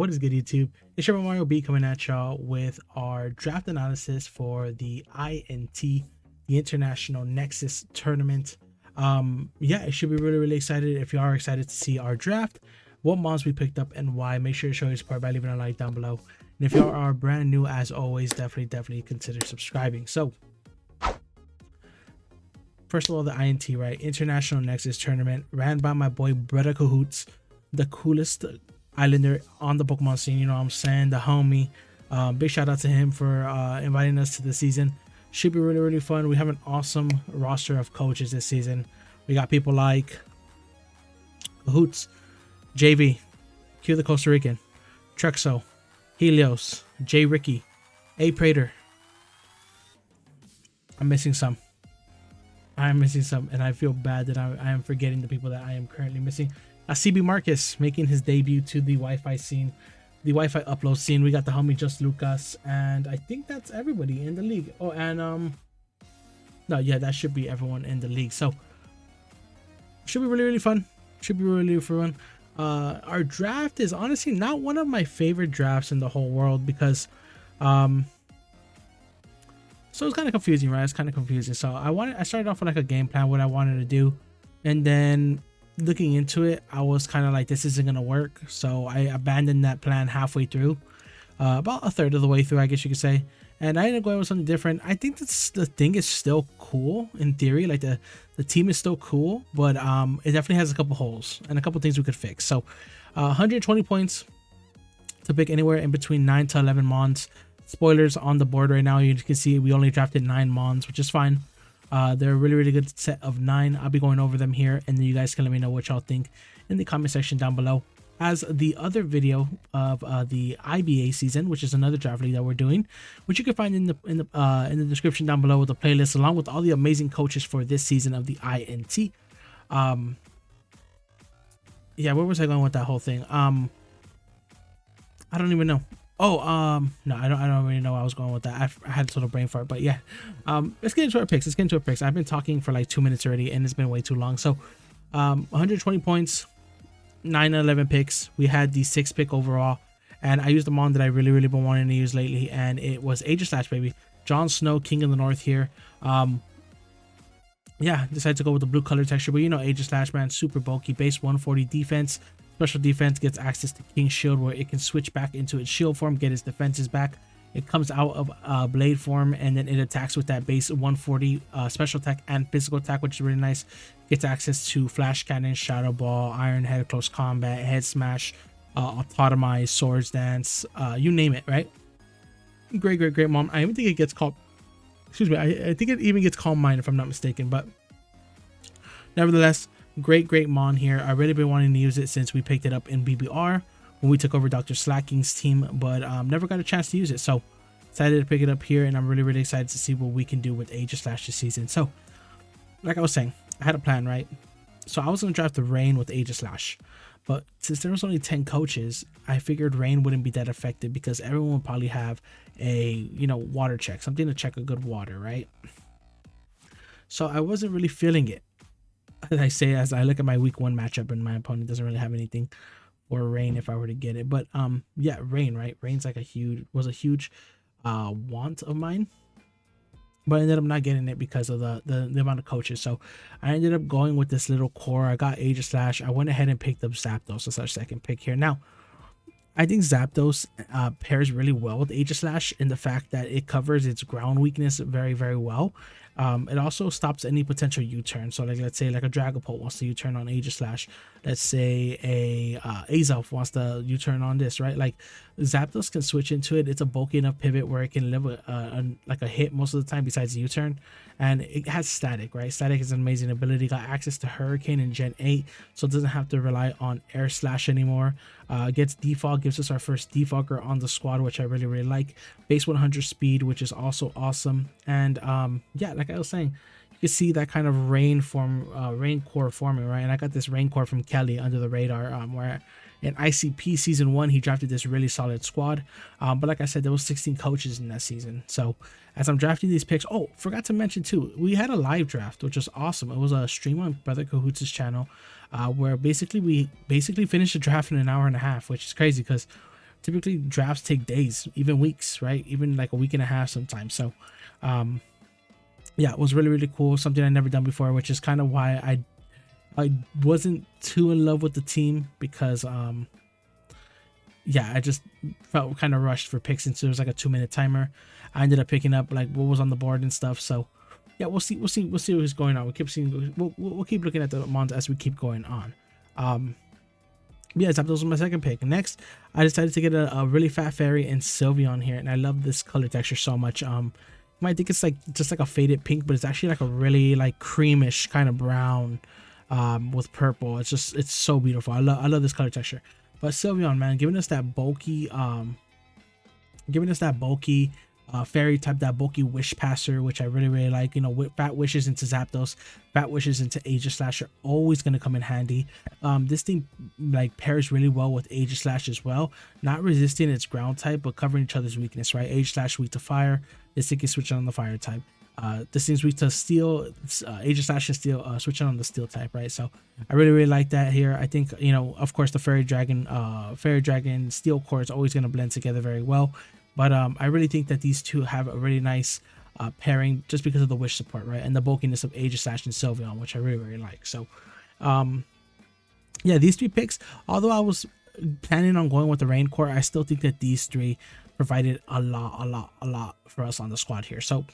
What is good, YouTube? It's your boy Mario B coming at y'all with our draft analysis for the INT, the International Nexus Tournament. Yeah, it should be really excited. If you are excited to see our draft, what mons we picked up and why, make sure to show your support by leaving a like down below. And if you are brand new, as always, definitely consider subscribing. So, first of all, the INT, right? International Nexus Tournament, ran by my boy Brother Cahoots, the coolest Islander on the Pokemon scene, you know what I'm saying, the homie. Big shout out to him for inviting us to the season. Should be really fun. We have an awesome roster of coaches this season. We got people like Cahoots, JV, Q the Costa Rican, Trexo, Helios, J Ricky, A Prater. I'm missing some, and I feel bad that I am forgetting the people that I am currently missing. CB Marcus making his debut to the Wi-Fi scene, the Wi-Fi upload scene. We got the homie Just Lucas, and I think that's everybody in the league. Oh, and no, yeah, that should be everyone in the league. So should be really fun. Should be really fun. Our draft is honestly not one of my favorite drafts in the whole world because so it's kind of confusing, right? It's kind of confusing. So I started off with like a game plan, what I wanted to do, and then looking into it, I was kind of like, this isn't gonna work. So I abandoned that plan halfway through, about a third of the way through, I guess you could say, and I ended up going with something different. I think that's the thing is still cool in theory, like the team is still cool, but it definitely has a couple holes and a couple things we could fix. So 120 points to pick anywhere in between 9 to 11 mons. Spoilers on the board right now, you can see we only drafted 9 mons, which is fine. They're a really good set of 9. I'll be going over them here, and then you guys can let me know what y'all think in the comment section down below. As the other video of the IBA season, which is another draft league that we're doing, which you can find in the description down below with the playlist, along with all the amazing coaches for this season of the INT. Yeah, where was I going with that whole thing? I don't even know. Oh, no, I don't really know where I was going with that. I had a little brain fart, but yeah. Let's get into our picks. I've been talking for like 2 minutes already, and it's been way too long. So, 120 points, 9 and 11 picks. We had the 6th pick overall, and I used the mon that I really been wanting to use lately, and it was Aegislash, baby. Jon Snow, King of the North here. Yeah, decided to go with the blue color texture, but you know Aegislash, man, super bulky, base 140 defense. Special defense, gets access to King's Shield, where it can switch back into its shield form, get its defenses back. It comes out of blade form, and then it attacks with that base 140 special attack and physical attack, which is really nice. Gets access to Flash Cannon, Shadow Ball, Iron Head, Close Combat, Head Smash, Autotomize, Swords Dance, you name it, right? Great mom. I even think it gets called, excuse me, I think it even gets called mine if I'm not mistaken, but nevertheless, great mon here. I've really been wanting to use it since we picked it up in BBR when we took over Dr. Slacking's team, but never got a chance to use it. So excited to pick it up here, and I'm really excited to see what we can do with Aegislash this season. So like I was saying, I had a plan, right? So I was going to draft the Rain with Aegislash, but since there was only 10 coaches, I figured Rain wouldn't be that effective because everyone would probably have a, you know, water check, something to check a good water, right? So I wasn't really feeling it. As I say, as I look at my week 1 matchup, and my opponent doesn't really have anything for Rain if I were to get it. But yeah, Rain, right? Rain's like a huge want of mine, but I ended up not getting it because of the amount of coaches. So I ended up going with this little core. I got Aegislash. I went ahead and picked up Zapdos as our 2nd pick here. Now, I think Zapdos pairs really well with Aegislash in the fact that it covers its ground weakness very well. It also stops any potential U-turn. So like, let's say like a Dragapult wants to U-turn on Aegislash. Let's say a Azelf wants to U-turn on this, right? Like Zapdos can switch into it. It's a bulky enough pivot where it can live like a hit most of the time besides the U-turn. And it has Static, right? Static is an amazing ability. Got access to Hurricane in Gen 8, so it doesn't have to rely on Air Slash anymore. Gets Defog, gives us our first Defogger on the squad, which I really like. Base 100 speed, which is also awesome. And yeah, like I was saying, you can see that kind of rain core forming, right? And I got this rain core from Kelly under the radar, where in ICP season 1 he drafted this really solid squad, but like I said, there was 16 coaches in that season. So as I'm drafting these picks, oh, forgot to mention too, we had a live draft, which was awesome. It was a stream on Brother Cahoots' channel, where we basically finished the draft in an hour and a half, which is crazy because typically drafts take days, even weeks, right? Even like a week and a half sometimes. So yeah, it was really, really cool. Something I never done before, which is kind of why I wasn't too in love with the team, because yeah, I just felt kind of rushed for picks since it was like a 2-minute timer. I ended up picking up like what was on the board and stuff. So yeah, we'll see what's going on. We'll keep looking at the mons as we keep going on. Yeah, Zapdos was my second pick. Next, I decided to get a really fat fairy and Sylveon here, and I love this color texture so much. You might think it's like just like a faded pink, but it's actually like a really like creamish kind of brown with purple. It's so beautiful. I love this color texture. But Sylveon, man, giving us that bulky fairy type, that bulky wish passer, which I really, really like. You know, fat wishes into Zapdos, fat wishes into Aegislash are always going to come in handy. This thing like pairs really well with Aegislash as well, not resisting its ground type but covering each other's weakness, right? Aegislash weak to fire, this thing can switch on the fire type. This thing's weak to steel, Aegislash is steel, switching on the steel type, right? So I really, really like that here. I think, you know, of course the fairy dragon steel core is always going to blend together very well. But I really think that these two have a really nice pairing just because of the wish support, right? And the bulkiness of Aegislash and Sylveon, which I really, really like. So, yeah, these 3 picks, although I was planning on going with the Rain Core, I still think that these 3 provided a lot for us on the squad here. So,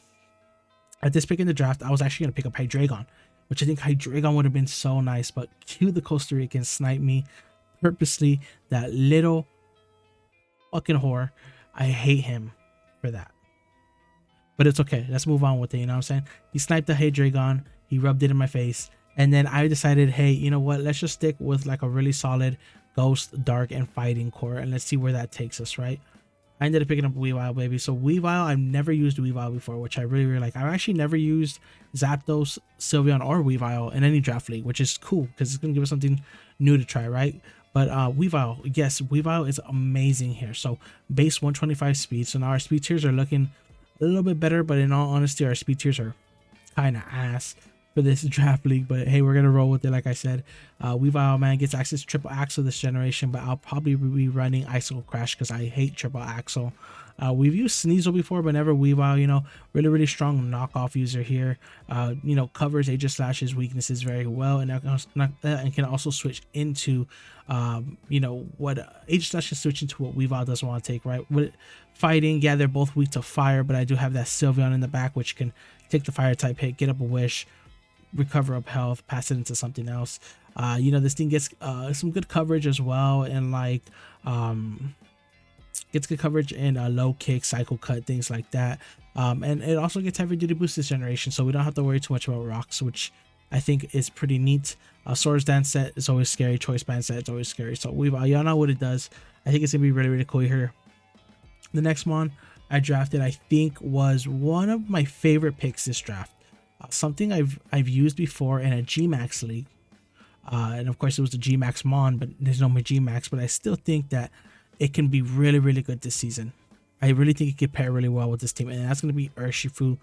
at this pick in the draft, I was actually going to pick up Hydreigon, which I think Hydreigon would have been so nice. But cue the Costa Rican snipe me purposely, that little fucking whore. I hate him for that, but it's okay. Let's move on with it. You know what I'm saying? He sniped the Hydreigon, he rubbed it in my face, and then I decided, hey, you know what? Let's just stick with like a really solid Ghost, Dark, and Fighting core, and let's see where that takes us, right? I ended up picking up Weavile, baby. So Weavile, I've never used Weavile before, which I really, really like. I've actually never used Zapdos, Sylveon, or Weavile in any draft league, which is cool because it's gonna give us something new to try, right? But Weavile, yes, Weavile is amazing here. So base 125 speed. So now our speed tiers are looking a little bit better, but in all honesty, our speed tiers are kind of ass for this draft league. But hey, we're gonna roll with it. Like I said, Weavile, man, gets access to triple axle this generation, but I'll probably be running Icicle Crash because I hate triple axle. We've used Sneasel before, but never Weavile. You know, really, really strong knockoff user here. You know, covers Aegislash's weaknesses very well, and can also switch into, you know, what Aegislash can switch into what Weavile doesn't want to take, right? With fighting, yeah, they're both weak to fire, but I do have that Sylveon in the back, which can take the fire type hit, get up a wish, recover up health, pass it into something else. You know, this thing gets some good coverage as well, and like gets good coverage in low kick, cycle cut, things like that. And it also gets heavy duty boost this generation, so we don't have to worry too much about rocks, which I think is pretty neat. Swords Dance set is always scary, Choice Band set is always scary. So y'all know what it does. I think it's gonna be really, really cool here. The next one I drafted, I think, was one of my favorite picks this draft. Something I've used before in a Gmax league, and of course it was a Gmax Mon, but there's no more Gmax. But I still think that it can be really, really good this season. I really think it could pair really well with this team, and that's going to be Urshifu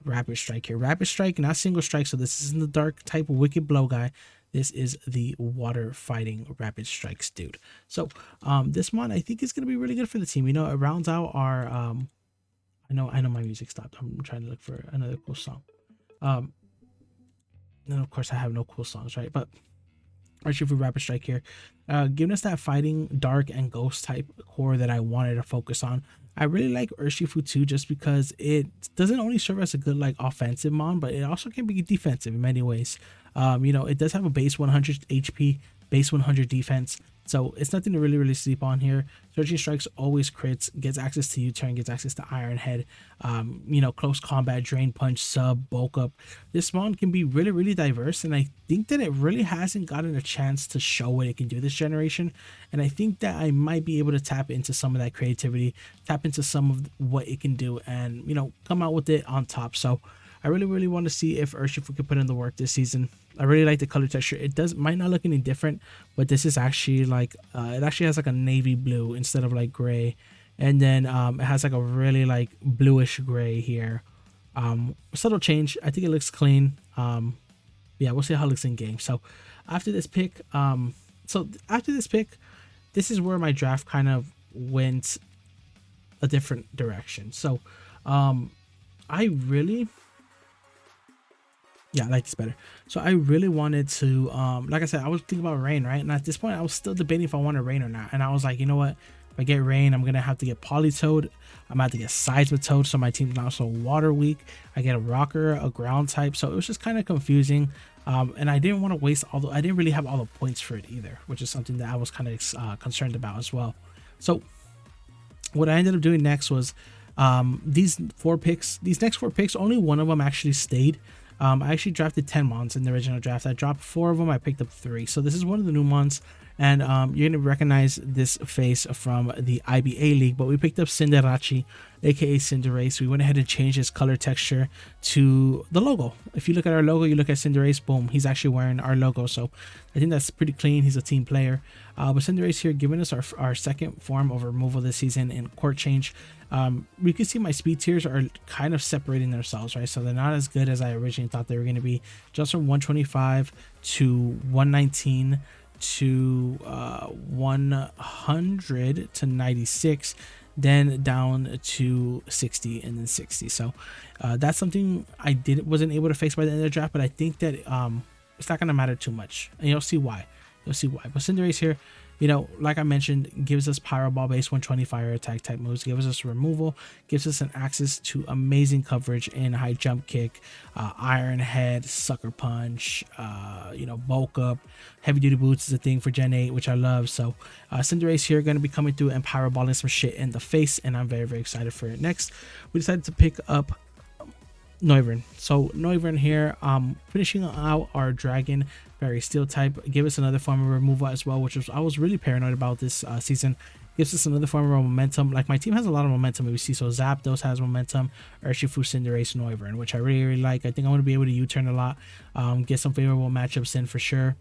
Rapid Strike here. Rapid Strike, not single strike, so this isn't the dark type of Wicked Blow guy. This is the water fighting Rapid Strikes dude. So this one I think is going to be really good for the team. You know, it rounds out our I know my music stopped. I'm trying to look for another cool song. And of course I have no cool songs, right? But Urshifu Rapid Strike here, giving us that fighting, dark, and ghost type core that I wanted to focus on. I really like Urshifu too, just because it doesn't only serve as a good like offensive mon, but it also can be defensive in many ways. You know, it does have a base 100 HP, base 100 defense, so it's nothing to really sleep on here. Surging Strikes always crits, gets access to U-turn, gets access to Iron Head, you know, close combat, Drain Punch, sub, bulk up. This mon can be really diverse, and I think that it really hasn't gotten a chance to show what it can do this generation. And I think that I might be able to tap into some of that creativity, tap into some of what it can do, and, you know, come out with it on top. So I really want to see if Urshifu can put in the work this season. I really like the color texture. It might not look any different, but this is actually like it actually has like a navy blue instead of like gray, and then it has like a really like bluish gray here. Subtle change. I think it looks clean. Yeah, we'll see how it looks in game. So after this pick, this is where my draft kind of went a different direction. So I really, yeah, I like this better. So I really wanted to, like I said, I was thinking about rain, right? And at this point I was still debating if I wanted rain or not. And I was like, you know what, if I get rain, I'm gonna have to get polytoad. I'm gonna have to get seismitoad, so my team's not so water weak. I get a rocker, a ground type, so it was just kind of confusing. And I didn't want to waste I didn't really have all the points for it either, which is something that I was kind of concerned about as well. So what I ended up doing next was these next four picks, only one of them actually stayed. I actually drafted 10 mons in the original draft. I dropped 4 of them. I picked up 3. So this is one of the new mons. And you're going to recognize this face from the IBA League. But we picked up Cinderace, aka Cinderace. We went ahead and changed his color texture to the logo. If you look at our logo, you look at Cinderace, boom, he's actually wearing our logo. So I think that's pretty clean. He's a team player. But Cinderace here giving us our second form of removal this season in court change. We can see my speed tiers are kind of separating themselves, right? So they're not as good as I originally thought they were going to be. Just from 125 to 119 to 100 to 96, then down to 60 and then 60. So that's something I wasn't able to fix by the end of the draft, but I think that it's not going to matter too much, and you'll see why. But Cinderace here, you know, like I mentioned, gives us Pyro Ball base 120 fire attack type moves, gives us removal, gives us an access to amazing coverage in high jump kick, Iron Head, Sucker Punch, you know, bulk up, heavy duty boots is a thing for Gen 8, which I love. So Cinderace here going to be coming through and Pyro Balling some shit in the face, and I'm very, very excited for it. Next, we decided to pick up Noivern. So Noivern here, finishing out our dragon very steel type, give us another form of removal as well, which I was really paranoid about this season. Gives us another form of momentum. Like, my team has a lot of momentum, we see. So Zapdos has momentum, Urshifu, Cinderace, Noivern, which I really, really like. I think I'm going to be able to U-turn a lot, get some favorable matchups in for sure.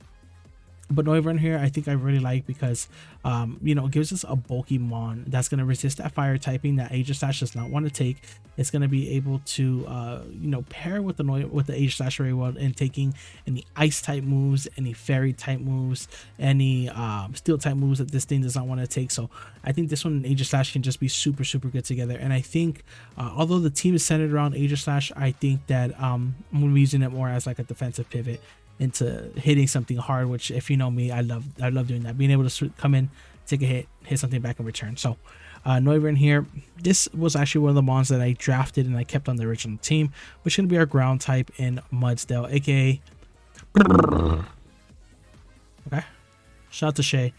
But Noivern here, I think I really like because, you know, it gives us a bulky mon that's going to resist that fire typing that Aegislash does not want to take. It's going to be able to, you know, pair with the Aegislash very well in taking any ice type moves, any fairy type moves, any steel type moves that this thing does not want to take. So I think this one and Aegislash can just be super, super good together. And I think, although the team is centered around Aegislash, I think that I'm going to be using it more as like a defensive pivot into hitting something hard, which, if you know me, I love doing that, being able to come in, take a hit something back in return. So Noivern here, this was actually one of the mons that I drafted and I kept on the original team, which is going to be our ground type in Mudsdale, aka okay, shout out to Shay.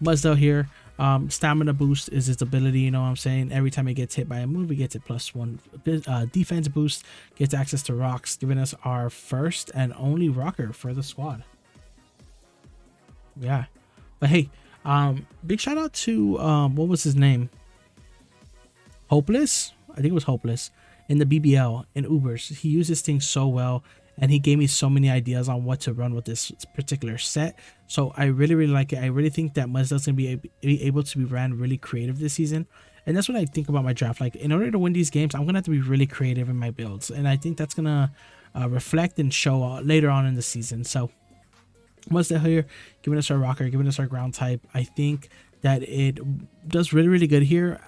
Mudsdale here, stamina boost is its ability, you know what I'm saying? Every time it gets hit by a move, it gets a +1 defense boost, gets access to rocks, giving us our first and only rocker for the squad. Yeah, but hey, big shout out to what was his name, Hopeless, I think it was Hopeless, in the BBL in Ubers. He used this thing so well, and he gave me so many ideas on what to run with this particular set. So I really, really like it. I really think that Mudsdale's going to be able to be ran really creative this season. And that's what I think about my draft. Like, in order to win these games, I'm going to have to be really creative in my builds. And I think that's going to reflect and show later on in the season. So Mudsdale here, giving us our rocker, giving us our ground type. I think that it does really, really good here.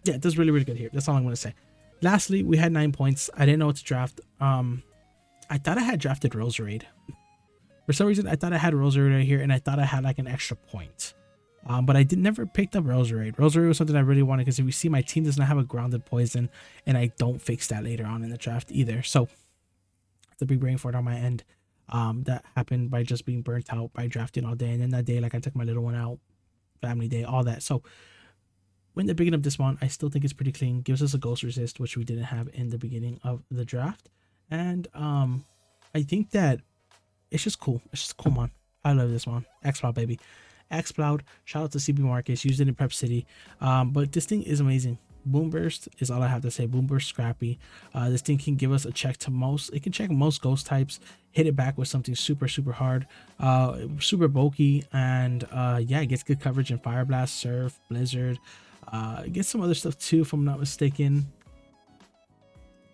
It does really, really good here. That's all I'm going to say. Lastly, we had 9 points. I didn't know what to draft. I thought I had drafted Roserade. For some reason, I thought I had Roserade right here, and I thought I had like an extra point. But I never picked up Roserade. Roserade was something I really wanted because if you see, my team does not have a grounded poison, and I don't fix that later on in the draft either. So it's a big brain fart on my end. That happened by just being burnt out by drafting all day, and then that day, like, I took my little one out, family day, all that. So when they're picking up this one, I still think it's pretty clean. Gives us a ghost resist, which we didn't have in the beginning of the draft. And I think that it's just cool. It's just a cool mon. I love this one. X-Cloud, baby. X-Cloud. Shout out to CB Marcus. Used it in Prep City. But this thing is amazing. Boom Burst is all I have to say. Boom Burst scrappy. This thing can give us a check to most. It can check most ghost types. Hit it back with something super, super hard. Super bulky. And yeah, it gets good coverage in Fire Blast, Surf, Blizzard. Get some other stuff too, if I'm not mistaken.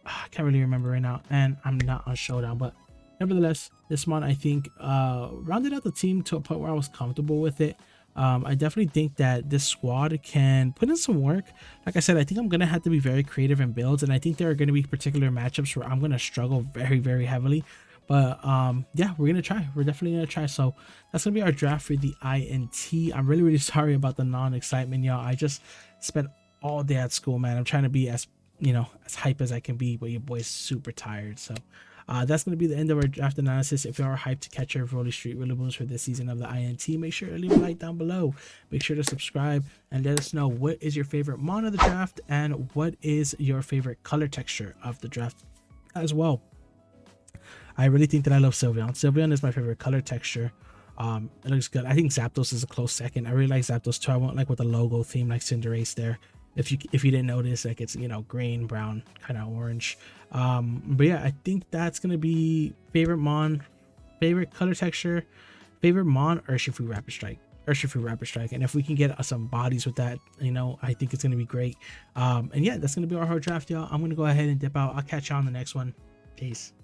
I can't really remember right now, and I'm not on Showdown, but nevertheless, this mon, I think, rounded out the team to a point where I was comfortable with it. I definitely think that this squad can put in some work. Like I said, I think I'm gonna have to be very creative in builds, and I think there are gonna be particular matchups where I'm gonna struggle very heavily. But yeah, we're gonna try. We're definitely gonna try. So that's gonna be our draft for the INT. I'm really sorry about the non-excitement, y'all. I just spent all day at school, man. I'm trying to be as, you know, as hype as I can be, but your boy's super tired. So that's going to be the end of our draft analysis. If you are hyped to catch your Rolle Street Rillabooms for this season of the INT, make sure to leave a like down below. Make sure to subscribe and let us know what is your favorite mon of the draft and what is your favorite color texture of the draft as well. I really think that I love Sylveon. Sylveon is my favorite color texture. It looks good. I think Zapdos is a close second. I really like Zapdos too. I went like with the logo theme like Cinderace there. If you didn't notice, like it's, you know, green, brown, kind of orange. But yeah, I think that's gonna be favorite mon, favorite color texture, favorite mon, Urshifu Rapid Strike. Urshifu Rapid Strike. And if we can get some bodies with that, you know, I think it's gonna be great. And yeah, that's gonna be our whole draft, y'all. I'm gonna go ahead and dip out. I'll catch you on the next one. Peace.